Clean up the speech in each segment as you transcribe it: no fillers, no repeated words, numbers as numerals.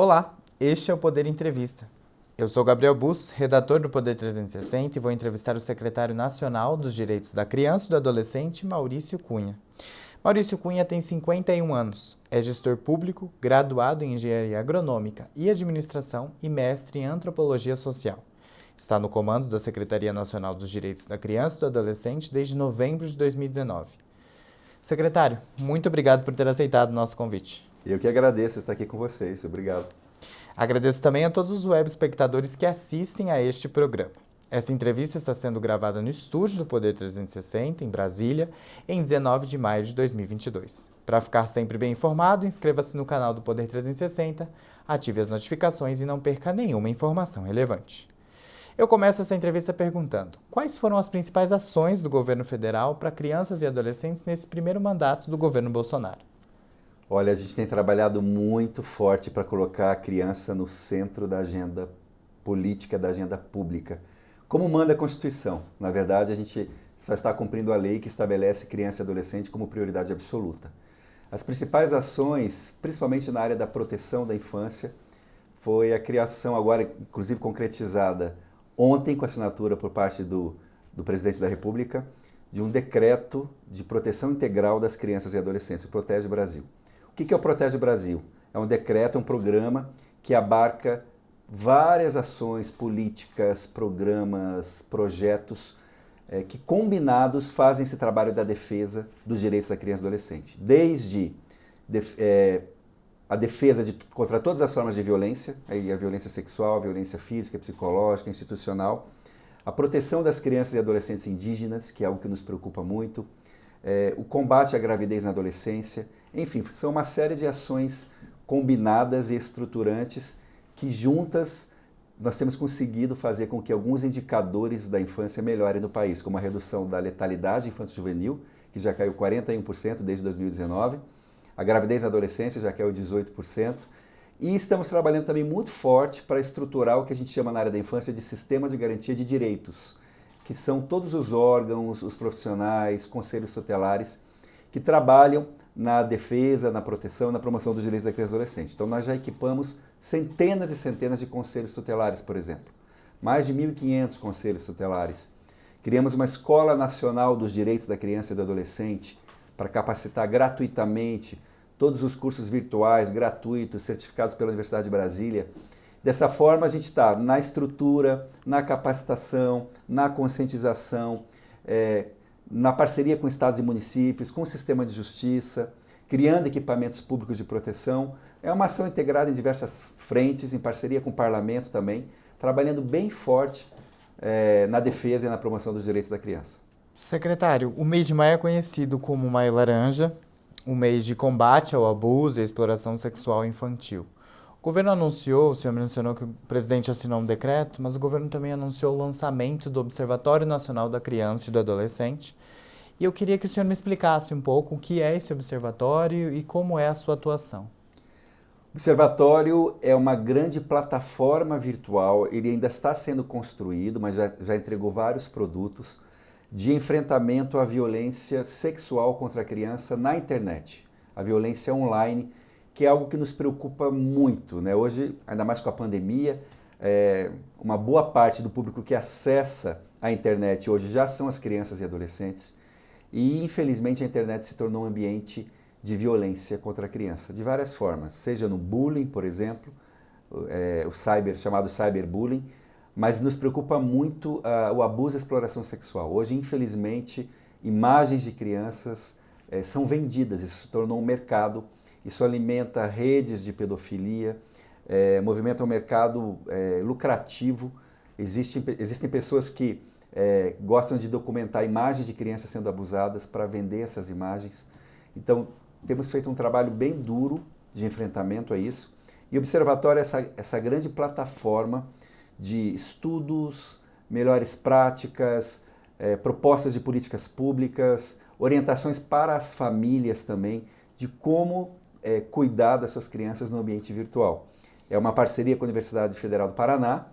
Olá, este é o Poder Entrevista. Eu sou Gabriel Bus, redator do Poder 360 e vou entrevistar o secretário nacional dos Direitos da Criança e do Adolescente, Maurício Cunha. Maurício Cunha tem 51 anos, é gestor público, graduado em Engenharia Agronômica e Administração e mestre em Antropologia Social. Está no comando da Secretaria Nacional dos Direitos da Criança e do Adolescente desde novembro de 2019. Secretário, muito obrigado por ter aceitado o nosso convite. Eu que agradeço estar aqui com vocês. Obrigado. Agradeço também a todos os web espectadores que assistem a este programa. Esta entrevista está sendo gravada no estúdio do Poder 360, em Brasília, em 19 de maio de 2022. Para ficar sempre bem informado, inscreva-se no canal do Poder 360, ative as notificações e não perca nenhuma informação relevante. Eu começo essa entrevista perguntando: quais foram as principais ações do governo federal para crianças e adolescentes nesse primeiro mandato do governo Bolsonaro? Olha, a gente tem trabalhado muito forte para colocar a criança no centro da agenda política, da agenda pública. Como manda a Constituição. Na verdade, a gente só está cumprindo a lei que estabelece criança e adolescente como prioridade absoluta. As principais ações, principalmente na área da proteção da infância, foi a criação, agora inclusive concretizada ontem com assinatura por parte do Presidente da República, de um decreto de proteção integral das crianças e adolescentes, o Protege Brasil. O que é o Protege Brasil? É um decreto, é um programa que abarca várias ações políticas, programas, projetos que combinados fazem esse trabalho da defesa dos direitos da criança e do adolescente. Desde a defesa contra todas as formas de violência, aí a violência sexual, a violência física, psicológica, institucional, a proteção das crianças e adolescentes indígenas, que é algo que nos preocupa muito, o combate à gravidez na adolescência, enfim, são uma série de ações combinadas e estruturantes que juntas nós temos conseguido fazer com que alguns indicadores da infância melhorem no país, como a redução da letalidade infanto-juvenil, que já caiu 41% desde 2019, a gravidez na adolescência já caiu 18%, e estamos trabalhando também muito forte para estruturar o que a gente chama na área da infância de sistema de garantia de direitos, que são todos os órgãos, os profissionais, conselhos tutelares que trabalham na defesa, na proteção, na promoção dos direitos da criança e do adolescente. Então nós já equipamos centenas e centenas de conselhos tutelares, por exemplo. Mais de 1.500 conselhos tutelares. Criamos uma Escola Nacional dos Direitos da Criança e do Adolescente para capacitar gratuitamente todos os cursos virtuais, gratuitos, certificados pela Universidade de Brasília. Dessa forma a gente está na estrutura, na capacitação, na conscientização, na parceria com estados e municípios, com o sistema de justiça, criando equipamentos públicos de proteção. É uma ação integrada em diversas frentes, em parceria com o parlamento também, trabalhando bem forte na defesa e na promoção dos direitos da criança. Secretário, o mês de maio é conhecido como Maio Laranja, o mês de combate ao abuso e à exploração sexual infantil. O governo anunciou, o senhor mencionou que o presidente assinou um decreto, mas o governo também anunciou o lançamento do Observatório Nacional da Criança e do Adolescente. E eu queria que o senhor me explicasse um pouco o que é esse observatório e como é a sua atuação. O observatório é uma grande plataforma virtual, ele ainda está sendo construído, mas já entregou vários produtos de enfrentamento à violência sexual contra a criança na internet, a violência online, que é algo que nos preocupa muito, né? Hoje, ainda mais com a pandemia, uma boa parte do público que acessa a internet hoje já são as crianças e adolescentes e, infelizmente, a internet se tornou um ambiente de violência contra a criança, de várias formas, seja no bullying, por exemplo, chamado cyberbullying, mas nos preocupa muito o abuso e a exploração sexual. Hoje, infelizmente, imagens de crianças são vendidas, isso se tornou um mercado. Isso alimenta redes de pedofilia, movimenta um mercado lucrativo. Existem pessoas que gostam de documentar imagens de crianças sendo abusadas para vender essas imagens. Então, temos feito um trabalho bem duro de enfrentamento a isso. E o Observatório é essa grande plataforma de estudos, melhores práticas, propostas de políticas públicas, orientações para as famílias também, de como cuidar das suas crianças no ambiente virtual. É uma parceria com a Universidade Federal do Paraná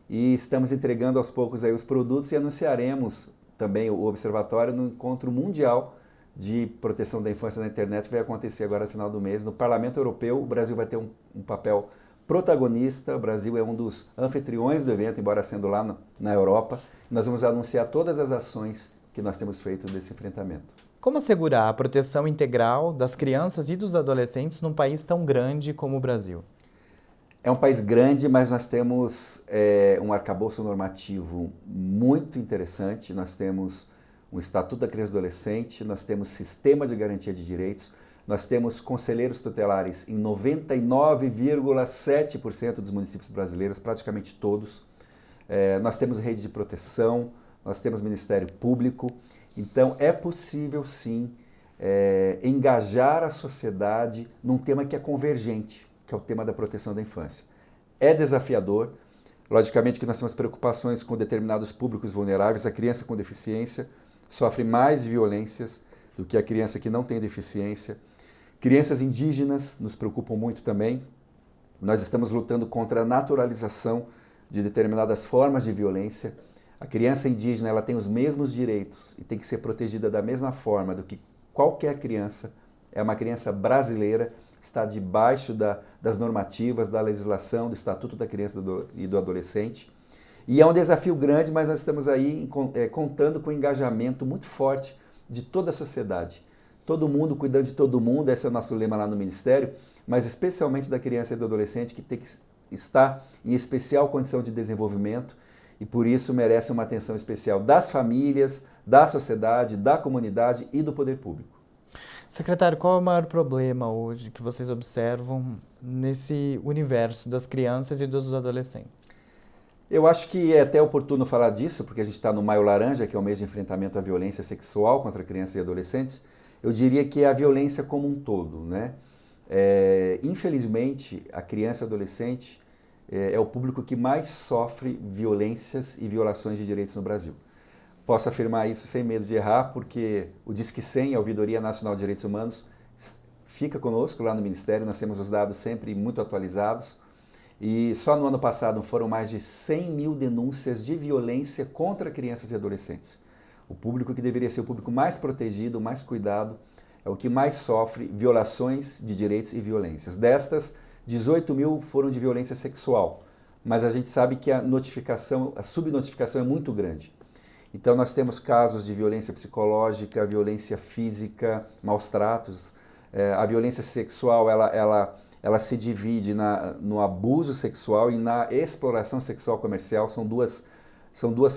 e estamos entregando aos poucos aí os produtos e anunciaremos também o Observatório no Encontro Mundial de Proteção da Infância na Internet, que vai acontecer agora no final do mês. No Parlamento Europeu, o Brasil vai ter um papel protagonista, o Brasil é um dos anfitriões do evento, embora sendo lá na Europa. Nós vamos anunciar todas as ações que nós temos feito desse enfrentamento. Como assegurar a proteção integral das crianças e dos adolescentes num país tão grande como o Brasil? É um país grande, mas nós temos um arcabouço normativo muito interessante. Nós temos um Estatuto da Criança e do Adolescente, nós temos Sistema de Garantia de Direitos, nós temos conselheiros tutelares em 99,7% dos municípios brasileiros, praticamente todos. Nós temos rede de proteção, nós temos Ministério Público. Então, é possível, sim, engajar a sociedade num tema que é convergente, que é o tema da proteção da infância. É desafiador, logicamente que nós temos preocupações com determinados públicos vulneráveis, a criança com deficiência sofre mais violências do que a criança que não tem deficiência. Crianças indígenas nos preocupam muito também. Nós estamos lutando contra a naturalização de determinadas formas de violência. A criança indígena ela tem os mesmos direitos e tem que ser protegida da mesma forma do que qualquer criança. É uma criança brasileira, está debaixo das normativas, da legislação, do Estatuto da Criança e do Adolescente. E é um desafio grande, mas nós estamos aí contando com um engajamento muito forte de toda a sociedade. Todo mundo cuidando de todo mundo, esse é o nosso lema lá no Ministério, mas especialmente da criança e do adolescente que tem que estar em especial condição de desenvolvimento e por isso merece uma atenção especial das famílias, da sociedade, da comunidade e do poder público. Secretário, qual é o maior problema hoje que vocês observam nesse universo das crianças e dos adolescentes? Eu acho que é até oportuno falar disso, porque a gente está no Maio Laranja, que é o mês de enfrentamento à violência sexual contra crianças e adolescentes. Eu diria que é a violência como um todo, né? Infelizmente, a criança e o adolescente é o público que mais sofre violências e violações de direitos no Brasil. Posso afirmar isso sem medo de errar, porque o Disque 100, a Ouvidoria Nacional de Direitos Humanos, fica conosco lá no Ministério, nós temos os dados sempre muito atualizados. E só no ano passado foram mais de 100 mil denúncias de violência contra crianças e adolescentes. O público que deveria ser o público mais protegido, mais cuidado, é o que mais sofre violações de direitos e violências. Destas, 18 mil foram de violência sexual, mas a gente sabe que a subnotificação é muito grande. Então nós temos casos de violência psicológica, violência física, maus tratos. A violência sexual, ela se divide no abuso sexual e na exploração sexual comercial. São duas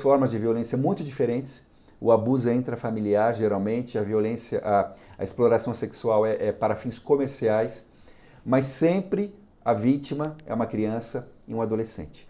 formas de violência muito diferentes. O abuso é intrafamiliar, geralmente, a exploração sexual é para fins comerciais, mas sempre a vítima é uma criança e um adolescente.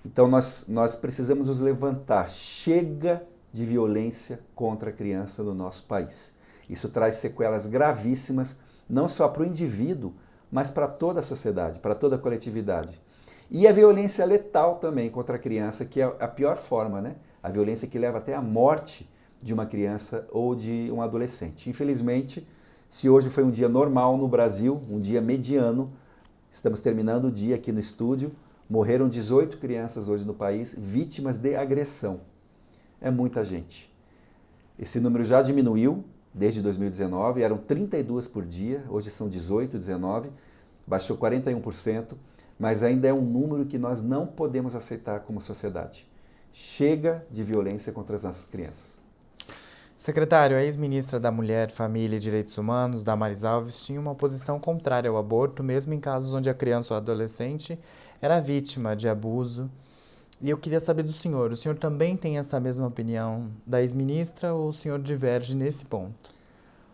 Então nós precisamos nos levantar. Chega de violência contra a criança no nosso país. Isso traz sequelas gravíssimas, não só para o indivíduo, mas para toda a sociedade, para toda a coletividade. E a violência letal também contra a criança, que é a pior forma, né? A violência que leva até a morte de uma criança ou de um adolescente. Infelizmente, se hoje foi um dia normal no Brasil, um dia mediano, estamos terminando o dia aqui no estúdio, morreram 18 crianças hoje no país vítimas de agressão. É muita gente. Esse número já diminuiu desde 2019, eram 32 por dia, hoje são 18, 19, baixou 41%, mas ainda é um número que nós não podemos aceitar como sociedade. Chega de violência contra as nossas crianças. Secretário, a ex-ministra da Mulher, Família e Direitos Humanos, Damares Alves, tinha uma posição contrária ao aborto, mesmo em casos onde a criança ou adolescente era vítima de abuso. E eu queria saber do senhor, o senhor também tem essa mesma opinião da ex-ministra ou o senhor diverge nesse ponto?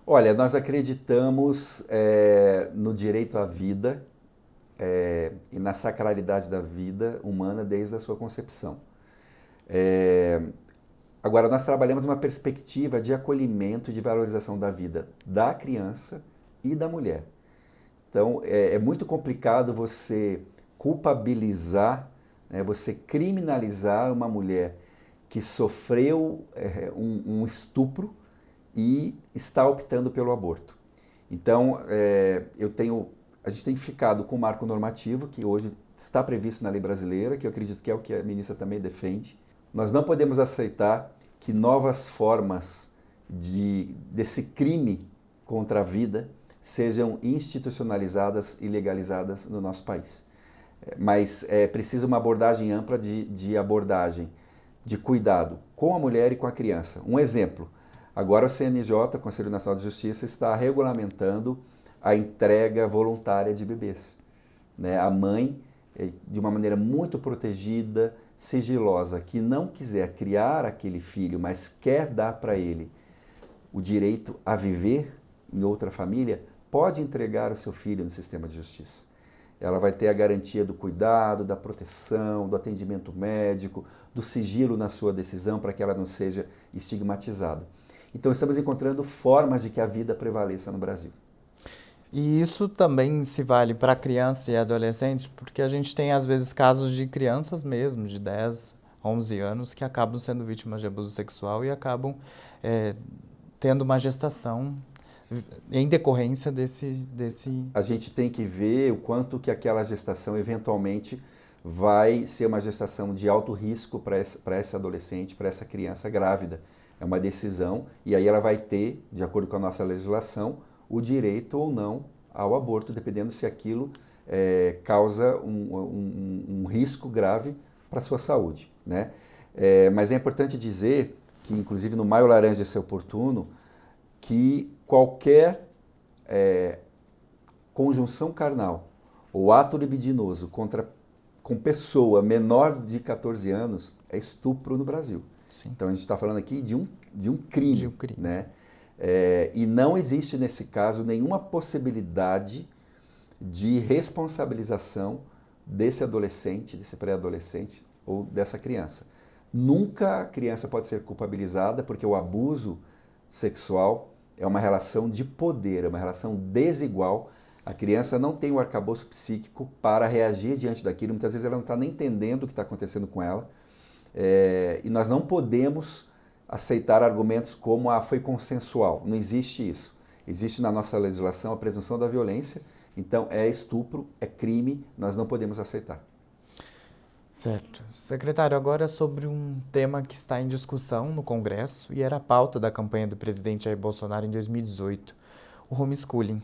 Olha, nós acreditamos no direito à vida e na sacralidade da vida humana desde a sua concepção. Agora, nós trabalhamos uma perspectiva de acolhimento e de valorização da vida da criança e da mulher. Então, é muito complicado você culpabilizar, você criminalizar uma mulher que sofreu um estupro e está optando pelo aborto. Então, a gente tem ficado com o marco normativo, que hoje está previsto na lei brasileira, que eu acredito que é o que a ministra também defende. Nós não podemos aceitar que novas formas desse crime contra a vida sejam institucionalizadas e legalizadas no nosso país. mas é preciso uma abordagem ampla de abordagem, de cuidado com a mulher e com a criança. Um exemplo, agora o CNJ, Conselho Nacional de Justiça, está regulamentando a entrega voluntária de bebês. Né? A mãe, de uma maneira muito protegida, sigilosa, que não quiser criar aquele filho, mas quer dar para ele o direito a viver em outra família, pode entregar o seu filho no sistema de justiça. Ela vai ter a garantia do cuidado, da proteção, do atendimento médico, do sigilo na sua decisão para que ela não seja estigmatizada. Então estamos encontrando formas de que a vida prevaleça no Brasil. E isso também se vale para criança e adolescente, porque a gente tem às vezes casos de crianças mesmo, de 10, 11 anos, que acabam sendo vítimas de abuso sexual e acabam tendo uma gestação em decorrência desse... A gente tem que ver o quanto que aquela gestação eventualmente vai ser uma gestação de alto risco para esse adolescente, para essa criança grávida. É uma decisão e aí ela vai ter, de acordo com a nossa legislação, o direito ou não ao aborto, dependendo se aquilo causa um risco grave para a sua saúde. Né? Mas é importante dizer que, inclusive no Maio Laranja Esse é Oportuno, que qualquer conjunção carnal ou ato libidinoso com pessoa menor de 14 anos é estupro no Brasil. Sim. Então a gente está falando aqui de um crime. De um crime. Né? E não existe nesse caso nenhuma possibilidade de responsabilização desse adolescente, desse pré-adolescente ou dessa criança. Nunca a criança pode ser culpabilizada porque o abuso sexual é uma relação de poder, é uma relação desigual. A criança não tem o arcabouço psíquico para reagir diante daquilo. Muitas vezes ela não está nem entendendo o que está acontecendo com ela. E nós não podemos aceitar argumentos como foi consensual. Não existe isso. Existe na nossa legislação a presunção da violência. Então é estupro, é crime, nós não podemos aceitar. Certo. Secretário, agora sobre um tema que está em discussão no Congresso e era a pauta da campanha do presidente Jair Bolsonaro em 2018, o homeschooling,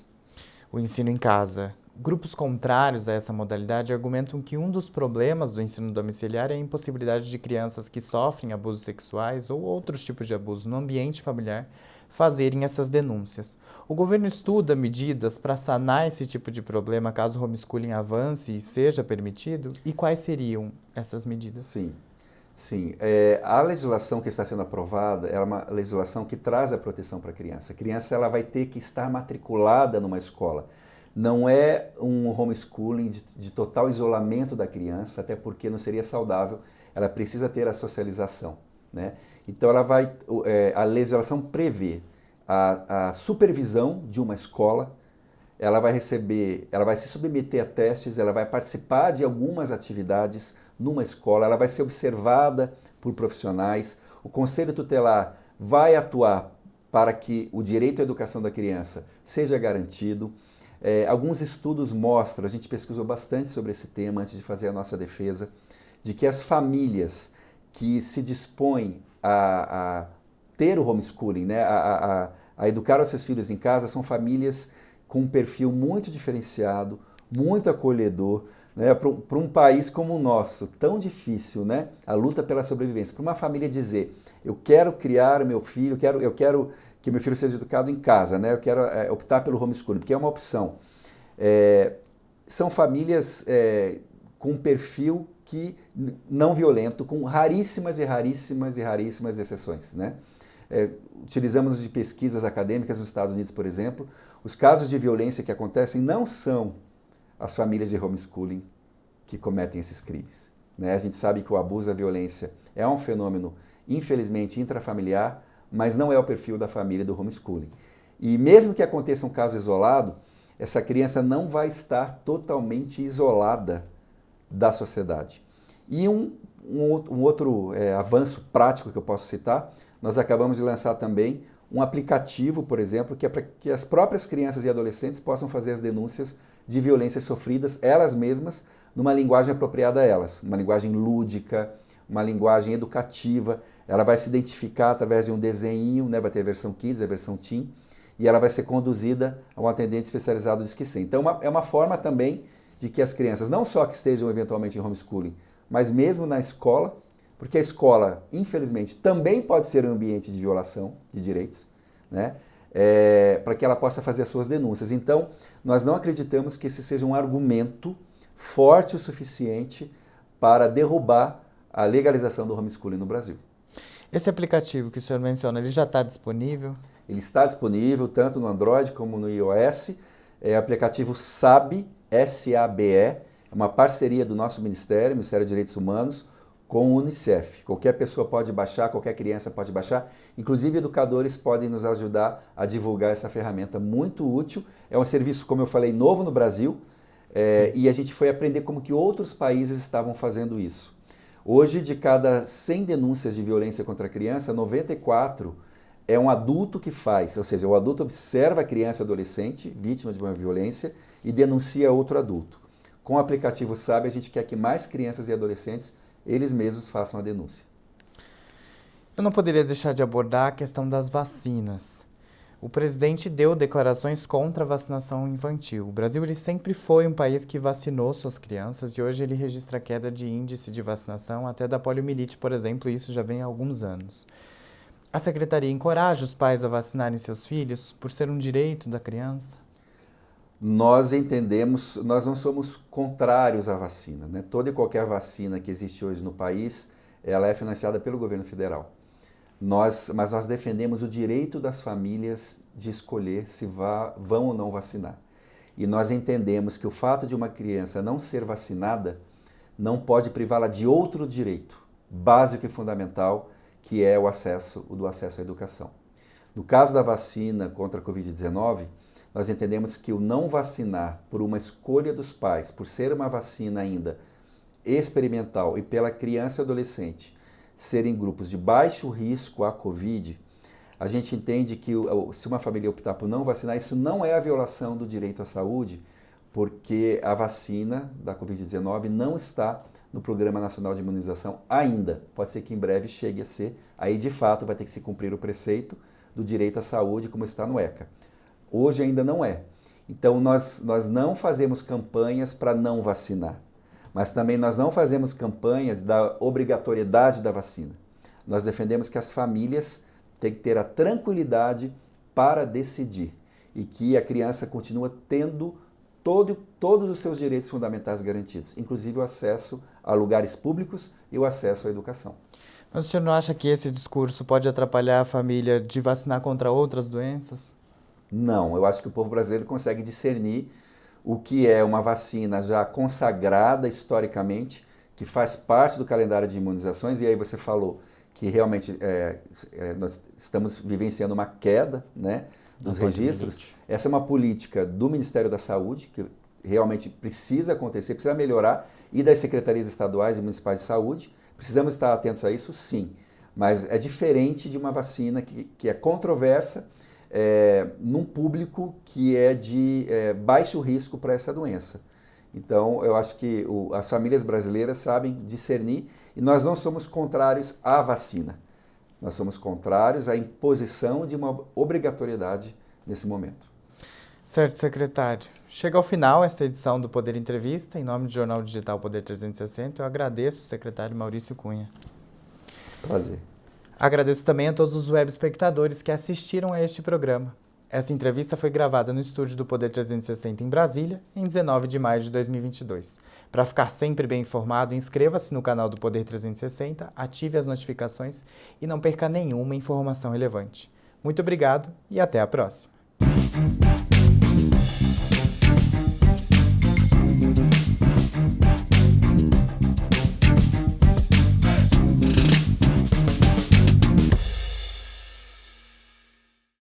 o ensino em casa. Grupos contrários a essa modalidade argumentam que um dos problemas do ensino domiciliar é a impossibilidade de crianças que sofrem abusos sexuais ou outros tipos de abuso no ambiente familiar fazerem essas denúncias. O governo estuda medidas para sanar esse tipo de problema caso o homeschooling avance e seja permitido? E quais seriam essas medidas? Sim. A legislação que está sendo aprovada é uma legislação que traz a proteção para a criança. A criança ela vai ter que estar matriculada numa escola. Não é um homeschooling de total isolamento da criança, até porque não seria saudável. Ela precisa ter a socialização, né? Então a legislação prevê a supervisão de uma escola, ela vai se submeter a testes, ela vai participar de algumas atividades numa escola, ela vai ser observada por profissionais, o Conselho Tutelar vai atuar para que o direito à educação da criança seja garantido. Alguns estudos mostram, a gente pesquisou bastante sobre esse tema antes de fazer a nossa defesa, de que as famílias que se dispõem a ter o homeschooling, né, a educar os seus filhos em casa, são famílias com um perfil muito diferenciado, muito acolhedor, né, para um país como o nosso, tão difícil, né, a luta pela sobrevivência. Para uma família dizer, eu quero criar meu filho, eu quero que meu filho seja educado em casa, né, eu quero optar pelo homeschooling, porque é uma opção. São famílias com um perfil não violento, com raríssimas exceções, né? Utilizamos de pesquisas acadêmicas nos Estados Unidos, por exemplo, os casos de violência que acontecem não são as famílias de homeschooling que cometem esses crimes, né? A gente sabe que o abuso, a violência é um fenômeno, infelizmente, intrafamiliar, mas não é o perfil da família do homeschooling. E mesmo que aconteça um caso isolado, essa criança não vai estar totalmente isolada da sociedade. E um outro avanço prático que eu posso citar, nós acabamos de lançar também um aplicativo, por exemplo, que é para que as próprias crianças e adolescentes possam fazer as denúncias de violências sofridas, elas mesmas, numa linguagem apropriada a elas, uma linguagem lúdica, uma linguagem educativa. Ela vai se identificar através de um desenho, né? Vai ter a versão Kids, a versão Teen, e ela vai ser conduzida a um atendente especializado de Disque 100. Então é uma forma também de que as crianças, não só que estejam eventualmente em homeschooling, mas mesmo na escola, porque a escola, infelizmente, também pode ser um ambiente de violação de direitos, né? Para que ela possa fazer as suas denúncias. Então, nós não acreditamos que esse seja um argumento forte o suficiente para derrubar a legalização do homeschooling no Brasil. Esse aplicativo que o senhor menciona, ele já está disponível? Ele está disponível tanto no Android como no iOS. É o aplicativo SABE, S-A-B-E, é uma parceria do nosso Ministério de Direitos Humanos, com o Unicef. Qualquer pessoa pode baixar, qualquer criança pode baixar, inclusive educadores podem nos ajudar a divulgar essa ferramenta muito útil. É um serviço, como eu falei, novo no Brasil, e a gente foi aprender como que outros países estavam fazendo isso. Hoje, de cada 100 denúncias de violência contra a criança, 94 é um adulto que faz, ou seja, o adulto observa a criança e adolescente vítima de uma violência e denuncia outro adulto. Com o aplicativo SABE, a gente quer que mais crianças e adolescentes eles mesmos façam a denúncia. Eu não poderia deixar de abordar a questão das vacinas. O presidente deu declarações contra a vacinação infantil. O Brasil ele sempre foi um país que vacinou suas crianças e hoje ele registra queda de índice de vacinação até da poliomielite, por exemplo, e isso já vem há alguns anos. A Secretaria encoraja os pais a vacinarem seus filhos por ser um direito da criança? Nós entendemos, nós não somos contrários à vacina, né? Toda e qualquer vacina que existe hoje no país, ela é financiada pelo governo federal. Mas nós defendemos o direito das famílias de escolher se vão ou não vacinar. E nós entendemos que o fato de uma criança não ser vacinada não pode privá-la de outro direito básico e fundamental, que é o do acesso à educação. No caso da vacina contra a Covid-19, nós entendemos que o não vacinar por uma escolha dos pais, por ser uma vacina ainda experimental e pela criança e adolescente serem grupos de baixo risco à Covid, a gente entende que se uma família optar por não vacinar, isso não é a violação do direito à saúde, porque a vacina da Covid-19 não está no Programa Nacional de Imunização ainda. Pode ser que em breve chegue a ser. Aí, de fato, vai ter que se cumprir o preceito do direito à saúde, como está no ECA. Hoje ainda não é. Então, nós não fazemos campanhas para não vacinar, mas também nós não fazemos campanhas da obrigatoriedade da vacina. Nós defendemos que as famílias têm que ter a tranquilidade para decidir e que a criança continua tendo todos os seus direitos fundamentais garantidos, inclusive o acesso a lugares públicos e o acesso à educação. Mas o senhor não acha que esse discurso pode atrapalhar a família de vacinar contra outras doenças? Não, eu acho que o povo brasileiro consegue discernir o que é uma vacina já consagrada historicamente, que faz parte do calendário de imunizações, e aí você falou que realmente nós estamos vivenciando uma queda, né, dos registros. Essa é uma política do Ministério da Saúde, que realmente precisa acontecer, precisa melhorar, e das secretarias estaduais e municipais de saúde. Precisamos estar atentos a isso, sim, mas é diferente de uma vacina que é controversa, num público que é de baixo risco para essa doença. Então, eu acho que as famílias brasileiras sabem discernir e nós não somos contrários à vacina. Nós somos contrários à imposição de uma obrigatoriedade nesse momento. Certo, secretário. Chega ao final esta edição do Poder Entrevista. Em nome do Jornal Digital Poder 360, eu agradeço o secretário Maurício Cunha. Prazer. Agradeço também a todos os web espectadores que assistiram a este programa. Esta entrevista foi gravada no estúdio do Poder 360 em Brasília, em 19 de maio de 2022. Para ficar sempre bem informado, inscreva-se no canal do Poder 360, ative as notificações e não perca nenhuma informação relevante. Muito obrigado e até a próxima.